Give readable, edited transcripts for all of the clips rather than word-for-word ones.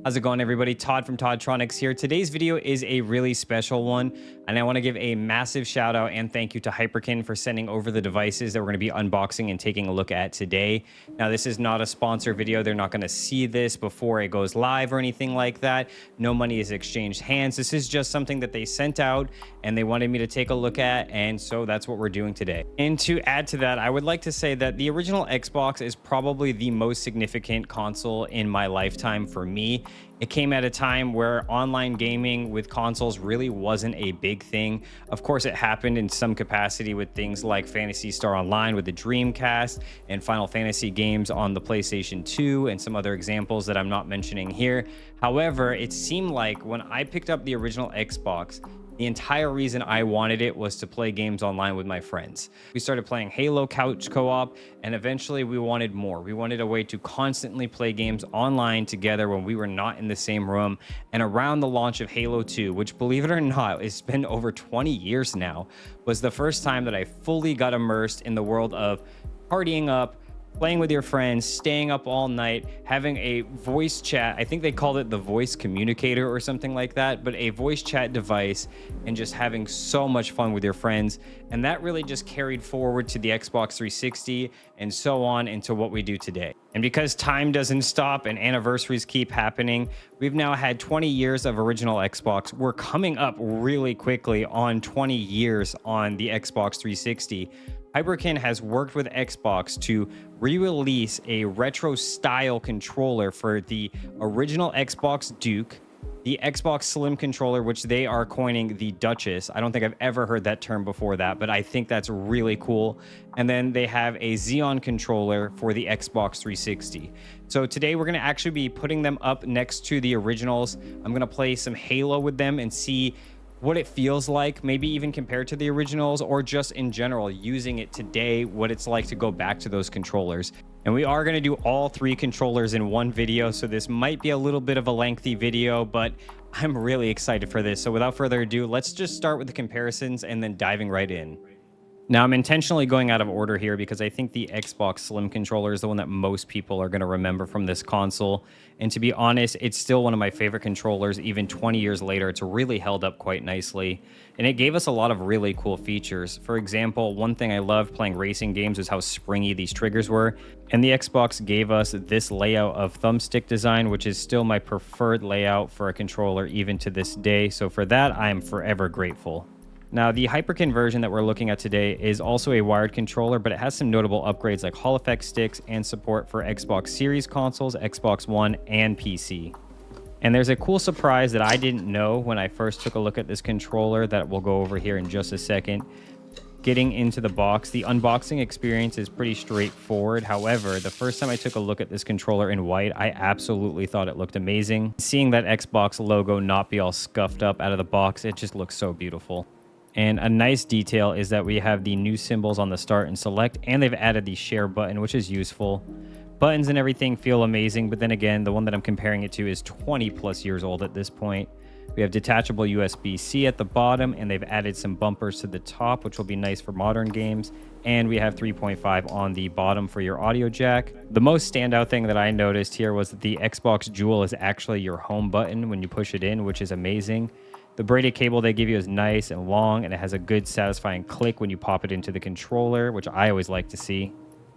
How's it going, everybody? Todd from Toddtronics here. Today's video is a really special one, and I want to give a massive shout out and thank you to Hyperkin for sending over the devices that we're going to be unboxing and taking a look at today. Now, this is not a sponsor video. They're not going to see this before it goes live or anything like that. No money is exchanged hands. This is just something that they sent out and they wanted me to take a look at, and so that's what we're doing today. And to add to that, I would like to say that the original Xbox is probably the most significant console in my lifetime for me. It came at a time where online gaming with consoles really wasn't a big thing. Of course, it happened in some capacity with things like Phantasy Star Online with the Dreamcast and Final Fantasy games on the PlayStation 2 and some other examples that I'm not mentioning here. However, it seemed like when I picked up the original Xbox, the entire reason I wanted it was to play games online with my friends. We started playing Halo couch co-op, and eventually we wanted more. We wanted a way to constantly play games online together when we were not in the same room. And around the launch of Halo 2, which, believe it or not, it's been over 20 years now, was the first time that I fully got immersed in the world of partying up, playing with your friends, staying up all night, having a voice chat. I think they called it the voice communicator or something like that, but a voice chat device, and just having so much fun with your friends. And that really just carried forward to the Xbox 360 and so on into what we do today. And because time doesn't stop and anniversaries keep happening, we've now had 20 years of original Xbox. We're coming up really quickly on 20 years on the Xbox 360. Hyperkin has worked with Xbox to re-release a retro style controller for the original Xbox Duke, the Xbox Slim controller, which they are coining the Duchess. I don't think I've ever heard that term before that, but I think that's really cool. And then they have a Xeon controller for the Xbox 360. So today we're going to actually be putting them up next to the originals. I'm going to play some Halo with them and see what it feels like, maybe even compared to the originals, or just in general using it today, what it's like to go back to those controllers. And we are going to do all three controllers in one video, so this might be a little bit of a lengthy video, but I'm really excited for this. So without further ado, let's just start with the comparisons and then diving right in. Now, I'm intentionally going out of order here because I think the Xbox Slim controller is the one that most people are going to remember from this console. And to be honest, it's still one of my favorite controllers. Even 20 years later, it's really held up quite nicely. And it gave us a lot of really cool features. For example, one thing I loved playing racing games was how springy these triggers were. And the Xbox gave us this layout of thumbstick design, which is still my preferred layout for a controller even to this day. So for that, I am forever grateful. Now, the Hyperkin version that we're looking at today is also a wired controller, but it has some notable upgrades like Hall effect sticks and support for Xbox Series consoles, Xbox One, and PC. And there's a cool surprise that I didn't know when I first took a look at this controller that we'll go over here in just a second. Getting into the box, the unboxing experience is pretty straightforward. However, the first time I took a look at this controller in white, I absolutely thought it looked amazing. Seeing that Xbox logo not be all scuffed up out of the box, it just looks so beautiful. And a nice detail is that we have the new symbols on the start and select, and they've added the share button, which is useful. Buttons and everything feel amazing, but then again, the one that I'm comparing it to is 20 plus years old at this point. We have detachable USB-C at the bottom, and they've added some bumpers to the top, which will be nice for modern games. And we have 3.5 on the bottom for your audio jack. The most standout thing that I noticed here was that the Xbox Jewel is actually your home button when you push it in, which is amazing. The braided cable they give you is nice and long, and it has a good satisfying click when you pop it into the controller, which I always like to see.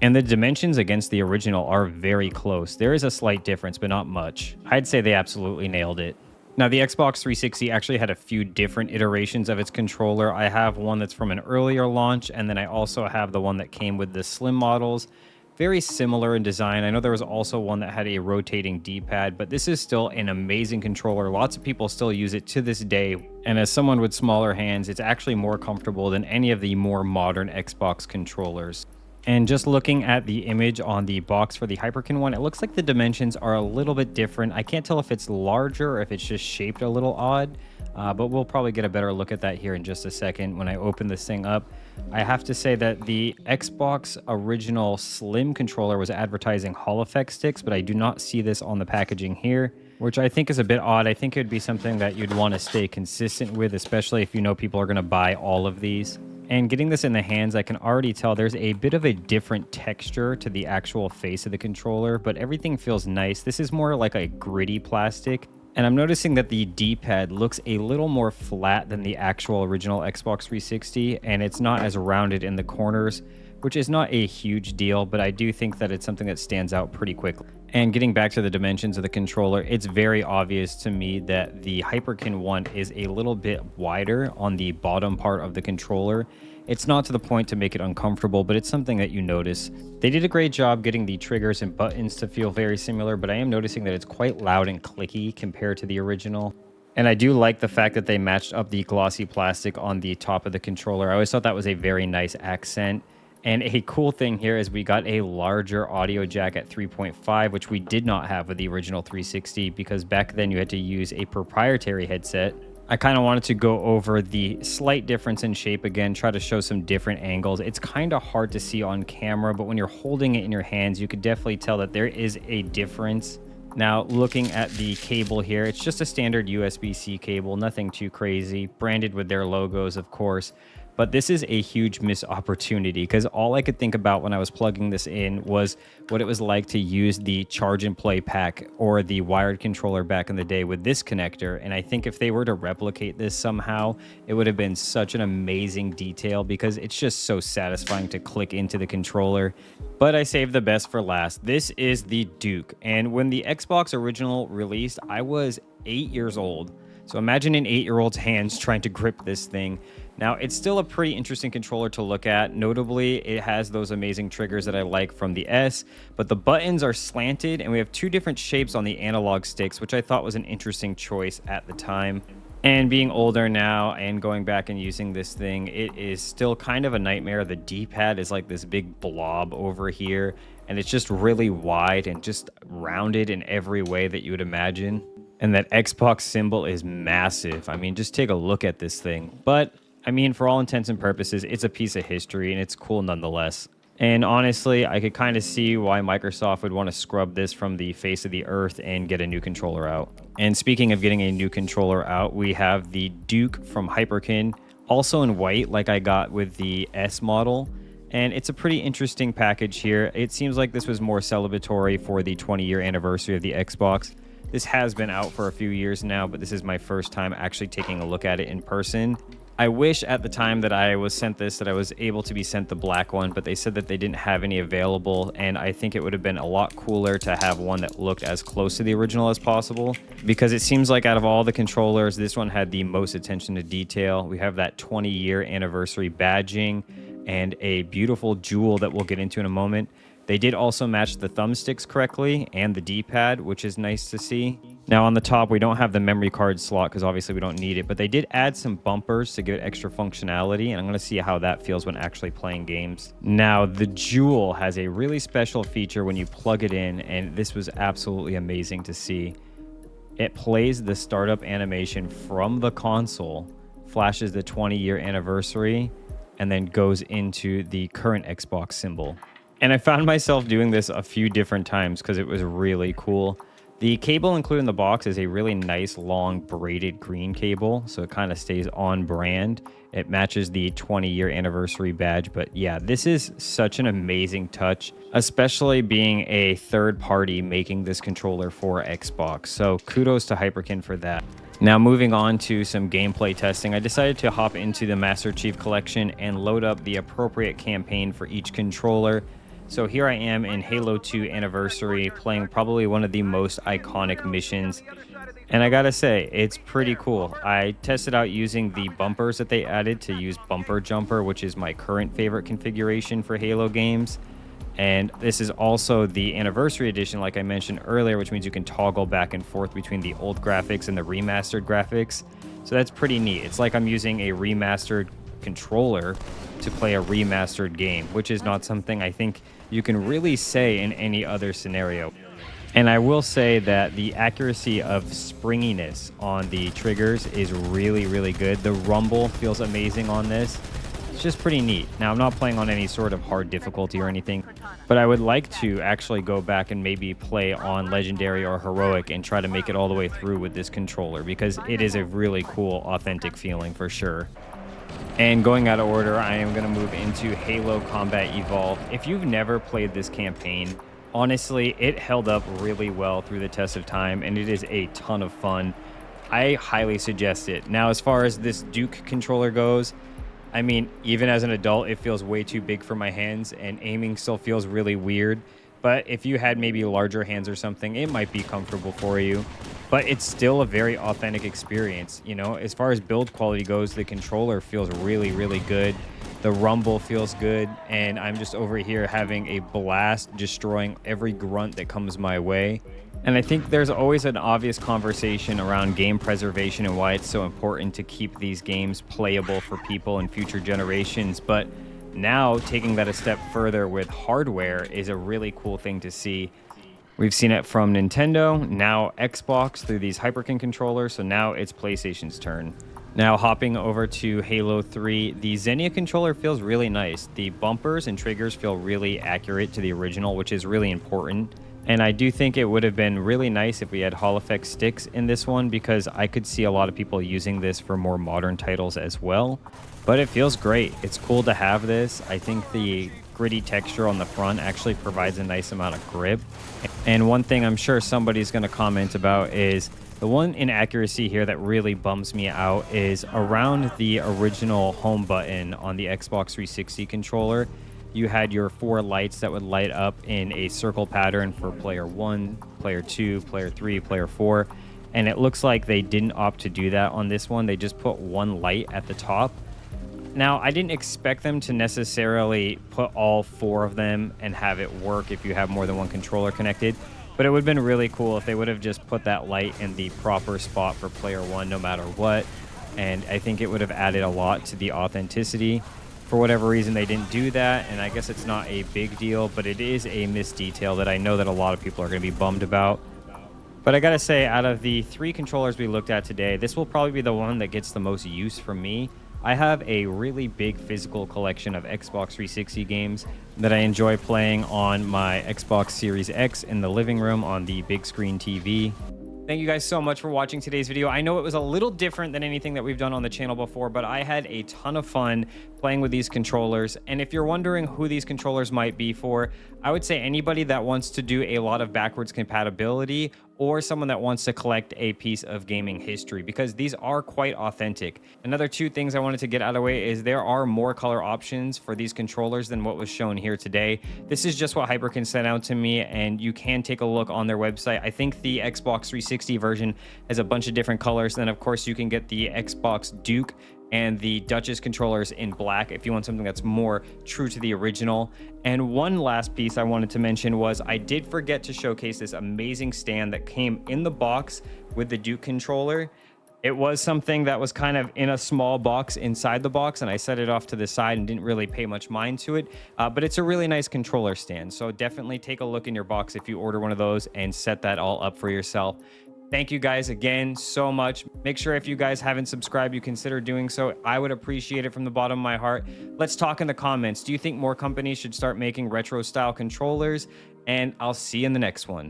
And the dimensions against the original are very close. There is a slight difference, but not much. I'd say they absolutely nailed it. Now, the Xbox 360 actually had a few different iterations of its controller. I have one that's from an earlier launch, and then I also have the one that came with the Slim models. Very similar in design. I know there was also one that had a rotating D-pad, but this is still an amazing controller. Lots of people still use it to this day. And as someone with smaller hands, it's actually more comfortable than any of the more modern Xbox controllers. And just looking at the image on the box for the Hyperkin one, it looks like the dimensions are a little bit different. I can't tell if it's larger or if it's just shaped a little odd, but we'll probably get a better look at that here in just a second when I open this thing up. I have to say that the Xbox original Slim controller was advertising Hall effect sticks, but I do not see this on the packaging here, which I think is a bit odd. I think it would be something that you'd want to stay consistent with, especially if you know people are going to buy all of these. And getting this in the hands, I can already tell there's a bit of a different texture to the actual face of the controller, but everything feels nice. This is more like a gritty plastic. And I'm noticing that the D-pad looks a little more flat than the actual original Xbox 360, and it's not as rounded in the corners, which is not a huge deal, but I do think that it's something that stands out pretty quickly. And getting back to the dimensions of the controller, it's very obvious to me that the Hyperkin one is a little bit wider on the bottom part of the controller. It's not to the point to make it uncomfortable, but it's something that you notice. They did a great job getting the triggers and buttons to feel very similar, but I am noticing that it's quite loud and clicky compared to the original. And I do like the fact that they matched up the glossy plastic on the top of the controller. I always thought that was a very nice accent. And a cool thing here is we got a larger audio jack at 3.5, which we did not have with the original 360 because back then you had to use a proprietary headset. I kind of wanted to go over the slight difference in shape again, try to show some different angles. It's kind of hard to see on camera, but when you're holding it in your hands, you could definitely tell that there is a difference. Now, looking at the cable here, it's just a standard USB-C cable, nothing too crazy, branded with their logos, of course. But this is a huge missed opportunity because all I could think about when I was plugging this in was what it was like to use the charge and play pack or the wired controller back in the day with this connector. And I think if they were to replicate this somehow, it would have been such an amazing detail because it's just so satisfying to click into the controller. But I saved the best for last. This is the Duke. And when the Xbox original released, I was 8 years old. So imagine an 8-year-old's hands trying to grip this thing. Now, it's still a pretty interesting controller to look at. Notably, it has those amazing triggers that I like from the S, but the buttons are slanted and we have two different shapes on the analog sticks, which I thought was an interesting choice at the time. And being older now and going back and using this thing, it is still kind of a nightmare. The D-pad is like this big blob over here, and it's just really wide and just rounded in every way that you would imagine. And that Xbox symbol is massive. I mean, just take a look at this thing. But I mean, for all intents and purposes, it's a piece of history and it's cool nonetheless. And honestly, I could kind of see why Microsoft would want to scrub this from the face of the earth and get a new controller out. And speaking of getting a new controller out, we have the Duke from Hyperkin, also in white like I got with the S model. And it's a pretty interesting package here. It seems like this was more celebratory for the 20-year anniversary of the Xbox. This has been out for a few years now, but this is my first time actually taking a look at it in person. I wish at the time that I was sent this that I was able to be sent the black one, but they said that they didn't have any available, and I think it would have been a lot cooler to have one that looked as close to the original as possible, because it seems like out of all the controllers, this one had the most attention to detail. We have that 20-year anniversary badging and a beautiful jewel that we'll get into in a moment. They did also match the thumbsticks correctly and the D-pad, which is nice to see. Now on the top, we don't have the memory card slot because obviously we don't need it, but they did add some bumpers to give it extra functionality, and I'm going to see how that feels when actually playing games. Now, the Jewel has a really special feature when you plug it in, and this was absolutely amazing to see. It plays the startup animation from the console, flashes the 20-year anniversary, and then goes into the current Xbox symbol. And I found myself doing this a few different times because it was really cool. The cable included in the box is a really nice long braided green cable, so it kind of stays on brand. It matches the 20-year anniversary badge, but yeah, this is such an amazing touch, especially being a third party making this controller for Xbox. So kudos to Hyperkin for that. Now moving on to some gameplay testing, I decided to hop into the Master Chief Collection and load up the appropriate campaign for each controller. So here I am in Halo 2 Anniversary, playing probably one of the most iconic missions. And I gotta say, it's pretty cool. I tested out using the bumpers that they added to use Bumper Jumper, which is my current favorite configuration for Halo games. And this is also the Anniversary Edition, like I mentioned earlier, which means you can toggle back and forth between the old graphics and the remastered graphics. So that's pretty neat. It's like I'm using a remastered controller to play a remastered game, which is not something I think you can really say in any other scenario. And I will say that the accuracy of springiness on the triggers is really, really good. The rumble feels amazing on this. It's just pretty neat. Now, I'm not playing on any sort of hard difficulty or anything, but I would like to actually go back and maybe play on Legendary or Heroic and try to make it all the way through with this controller, because it is a really cool, authentic feeling for sure. And going out of order, I am going to move into Halo Combat Evolved. If you've never played this campaign, honestly, it held up really well through the test of time, and it is a ton of fun. I highly suggest it. Now, as far as this Duke controller goes, I mean, even as an adult, it feels way too big for my hands, and aiming still feels really weird. But if you had maybe larger hands or something, it might be comfortable for you. But it's still a very authentic experience. You know, as far as build quality goes, the controller feels really, really good. The rumble feels good, and I'm just over here having a blast destroying every grunt that comes my way. And I think there's always an obvious conversation around game preservation and why it's so important to keep these games playable for people in future generations. But now taking that a step further with hardware is a really cool thing to see. We've seen it from Nintendo, now Xbox through these Hyperkin controllers, so now it's PlayStation's turn. Now hopping over to Halo 3, the Xenia controller feels really nice. The bumpers and triggers feel really accurate to the original, which is really important. And I do think it would have been really nice if we had Hall effect sticks in this one, because I could see a lot of people using this for more modern titles as well. But it feels great. It's cool to have this. I think the gritty texture on the front actually provides a nice amount of grip. And one thing I'm sure somebody's going to comment about is the one inaccuracy here that really bums me out is around the original home button on the Xbox 360 controller. You had your 4 lights that would light up in a circle pattern for player 1, player 2, player 3, player 4. And it looks like they didn't opt to do that on this one. They just put 1 light at the top. Now, I didn't expect them to necessarily put all 4 of them and have it work if you have more than 1 controller connected, but it would have been really cool if they would have just put that light in the proper spot for player 1 no matter what, and I think it would have added a lot to the authenticity. For whatever reason, they didn't do that, and I guess it's not a big deal, but it is a missed detail that I know that a lot of people are going to be bummed about. But I gotta say, out of the 3 controllers we looked at today, this will probably be the one that gets the most use from me. I have a really big physical collection of Xbox 360 games that I enjoy playing on my Xbox Series X in the living room on the big screen TV. Thank you guys so much for watching today's video. I know it was a little different than anything that we've done on the channel before, but I had a ton of fun playing with these controllers. And if you're wondering who these controllers might be for, I would say anybody that wants to do a lot of backwards compatibility, or someone that wants to collect a piece of gaming history, because these are quite authentic. Another 2 things I wanted to get out of the way is there are more color options for these controllers than what was shown here today. This is just what Hyperkin sent out to me, and you can take a look on their website. I think the Xbox 360 version has a bunch of different colors. Then of course you can get the Xbox Duke and the Duchess controllers in black if you want something that's more true to the original. And one last piece I wanted to mention was I did forget to showcase this amazing stand that came in the box with the Duke controller. It was something that was kind of in a small box inside the box, and I set it off to the side and didn't really pay much mind to it, but it's a really nice controller stand. So definitely take a look in your box if you order one of those and set that all up for yourself. Thank you guys again so much. Make sure if you guys haven't subscribed, you consider doing so. I would appreciate it from the bottom of my heart. Let's talk in the comments. Do you think more companies should start making retro style controllers? And I'll see you in the next one.